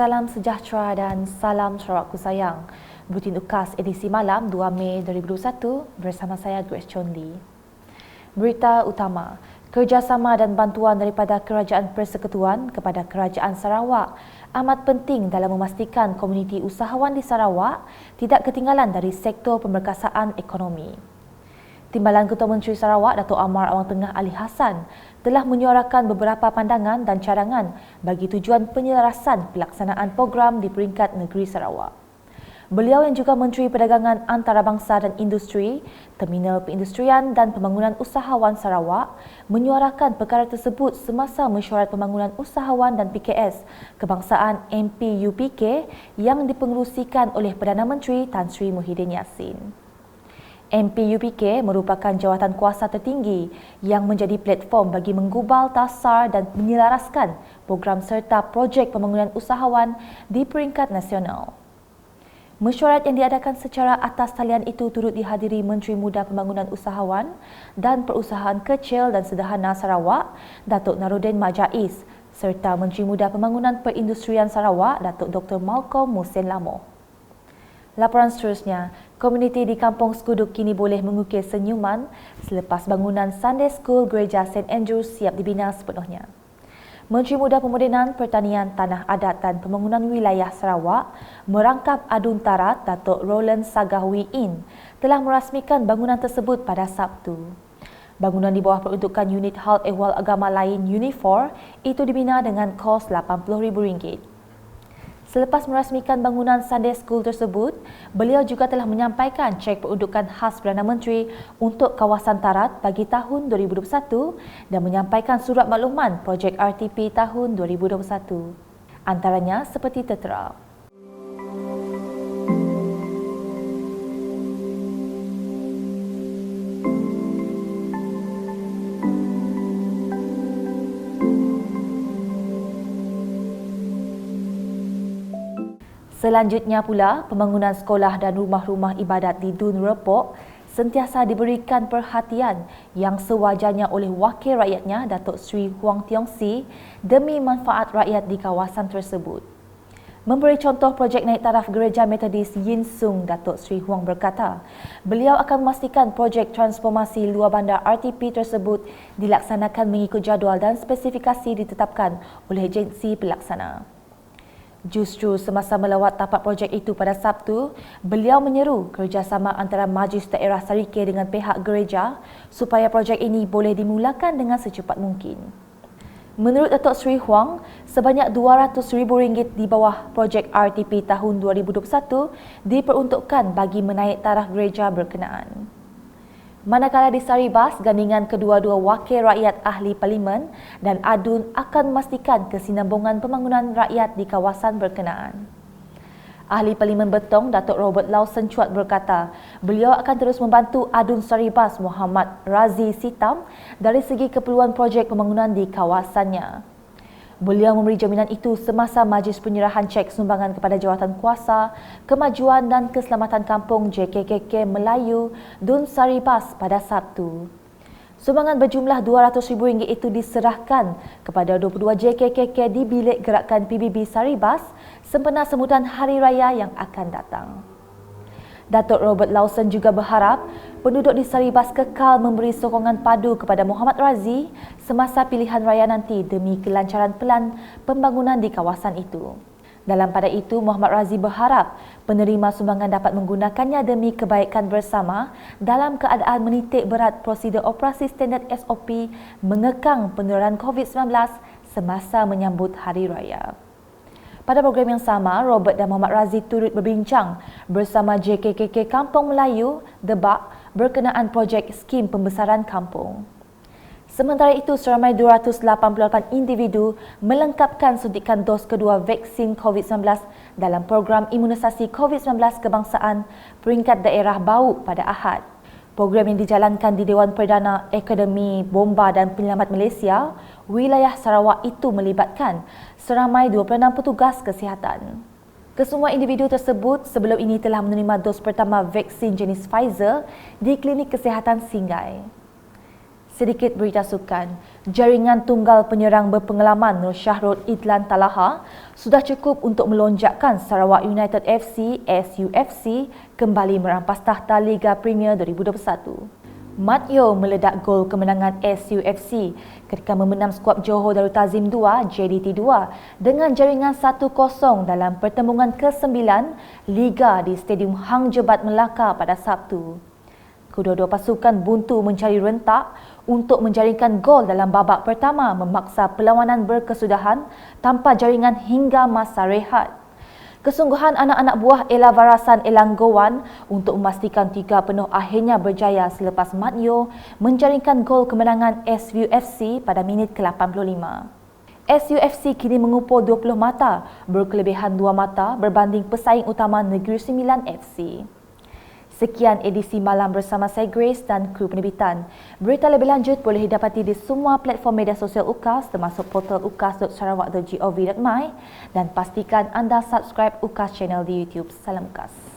Salam sejahtera dan salam Sarawakku sayang. Buletin UKAS edisi malam 2 Mei 2021 bersama saya Grace Chon Lee. Berita utama, kerjasama dan bantuan daripada Kerajaan Persekutuan kepada Kerajaan Sarawak amat penting dalam memastikan komuniti usahawan di Sarawak tidak ketinggalan dari sektor pemberkasaan ekonomi. Timbalan Ketua Menteri Sarawak Datuk Amar Awang Tengah Ali Hassan telah menyuarakan beberapa pandangan dan cadangan bagi tujuan penyelarasan pelaksanaan program di peringkat negeri Sarawak. Beliau yang juga Menteri Perdagangan Antarabangsa dan Industri, Terminal Perindustrian dan Pembangunan Usahawan Sarawak menyuarakan perkara tersebut semasa mesyuarat pembangunan usahawan dan PKS kebangsaan MPUPK yang dipengerusikan oleh Perdana Menteri Tan Sri Muhyiddin Yassin. MPUPK merupakan jawatan kuasa tertinggi yang menjadi platform bagi menggubal tasar dan menyelaraskan program serta projek pembangunan usahawan di peringkat nasional. Mesyuarat yang diadakan secara atas talian itu turut dihadiri Menteri Muda Pembangunan Usahawan dan Perusahaan Kecil dan Sederhana Sarawak, Datuk Naruddin Majais, serta Menteri Muda Pembangunan Perindustrian Sarawak, Datuk Dr. Malcolm Musin Lamoh. Laporan seterusnya, komuniti di Kampung Skuduk kini boleh mengukir senyuman selepas bangunan Sunday School Gereja St. Andrews siap dibina sepenuhnya. Menteri Muda Pemodenan, Pertanian, Tanah Adat dan Pembangunan Wilayah Sarawak merangkap Adun Tarat Datuk Roland Sagahwi In telah merasmikan bangunan tersebut pada Sabtu. Bangunan di bawah peruntukan unit hal ehwal agama lain Unifor itu dibina dengan kos RM80,000. Selepas merasmikan bangunan Sunday School tersebut, beliau juga telah menyampaikan cek peruntukan khas Perdana Menteri untuk kawasan Tarat bagi tahun 2021 dan menyampaikan surat makluman projek RTP tahun 2021. Antaranya seperti tertera. Selanjutnya pula, pembangunan sekolah dan rumah-rumah ibadat di Dun Repok sentiasa diberikan perhatian yang sewajarnya oleh wakil rakyatnya Datuk Sri Huang Tiong Si demi manfaat rakyat di kawasan tersebut. Memberi contoh projek naik taraf Gereja Metodis Yin Sung, Datuk Sri Huang berkata, beliau akan memastikan projek transformasi luar bandar RTP tersebut dilaksanakan mengikut jadual dan spesifikasi ditetapkan oleh agensi pelaksana. Justru semasa melawat tapak projek itu pada Sabtu, beliau menyeru kerjasama antara Majlis Daerah Sarike dengan pihak gereja supaya projek ini boleh dimulakan dengan secepat mungkin. Menurut Datuk Sri Huang, sebanyak RM200,000 di bawah projek RTP tahun 2021 diperuntukkan bagi menaik taraf gereja berkenaan. Manakala di Saribas, gandingan kedua-dua wakil rakyat ahli parlimen dan Adun akan memastikan kesinambungan pembangunan rakyat di kawasan berkenaan. Ahli Parlimen Betong, Datuk Robert Lawson Chuat berkata, beliau akan terus membantu Adun Saribas Muhammad Razi Sitam dari segi keperluan projek pembangunan di kawasannya. Beliau memberi jaminan itu semasa majlis penyerahan cek sumbangan kepada Jawatan Kuasa Kemajuan dan Keselamatan Kampung JKKK Melayu Dun Saribas pada Sabtu. Sumbangan berjumlah RM200,000 itu diserahkan kepada 22 JKKK di bilik gerakan PBB Saribas sempena sambutan Hari Raya yang akan datang. Datuk Robert Lawson juga berharap penduduk di Saribas kekal memberi sokongan padu kepada Muhammad Razi semasa pilihan raya nanti demi kelancaran pelan pembangunan di kawasan itu. Dalam pada itu, Muhammad Razi berharap penerima sumbangan dapat menggunakannya demi kebaikan bersama dalam keadaan menitik berat prosedur operasi standard SOP mengekang penularan COVID-19 semasa menyambut Hari Raya. Pada program yang sama, Robert dan Muhammad Razi turut berbincang bersama JKKK Kampung Melayu, Debak, berkenaan projek skim pembesaran kampung. Sementara itu, seramai 288 individu melengkapkan suntikan dos kedua vaksin COVID-19 dalam program imunisasi COVID-19 kebangsaan peringkat daerah Bau pada Ahad. Program yang dijalankan di Dewan Perdana Akademi Bomba dan Penyelamat Malaysia, wilayah Sarawak itu melibatkan seramai 26 petugas kesihatan. Kesemua individu tersebut sebelum ini telah menerima dos pertama vaksin jenis Pfizer di Klinik Kesihatan Singai. Sedikit berita sukan. Jaringan tunggal penyerang berpengalaman Nur Syahrul Idlan Talaha sudah cukup untuk melonjakkan Sarawak United FC SUFC kembali merampas takhta Liga Premier 2021. Mat Yeo meledak gol kemenangan SUFC ketika memenang skuad Johor Darul Ta'zim 2 JDT 2 dengan jaringan 1-0 dalam pertembungan ke-9 Liga di Stadium Hang Jebat Melaka pada Sabtu. Kedua-dua pasukan buntu mencari rentak untuk menjaringkan gol dalam babak pertama memaksa perlawanan berkesudahan tanpa jaringan hingga masa rehat. Kesungguhan anak-anak buah Ella Varasan Elanggowan untuk memastikan 3 penuh akhirnya berjaya selepas Mat Yeo menjaringkan gol kemenangan SUFC pada minit ke-85. SUFC kini mengumpul 20 mata berkelebihan 2 mata berbanding pesaing utama Negeri Sembilan FC. Sekian edisi malam bersama saya Grace dan kru penerbitan. Berita lebih lanjut boleh didapati di semua platform media sosial UKAS termasuk portal ukas.sarawak.gov.my dan pastikan anda subscribe UKAS channel di YouTube. Salam UKAS.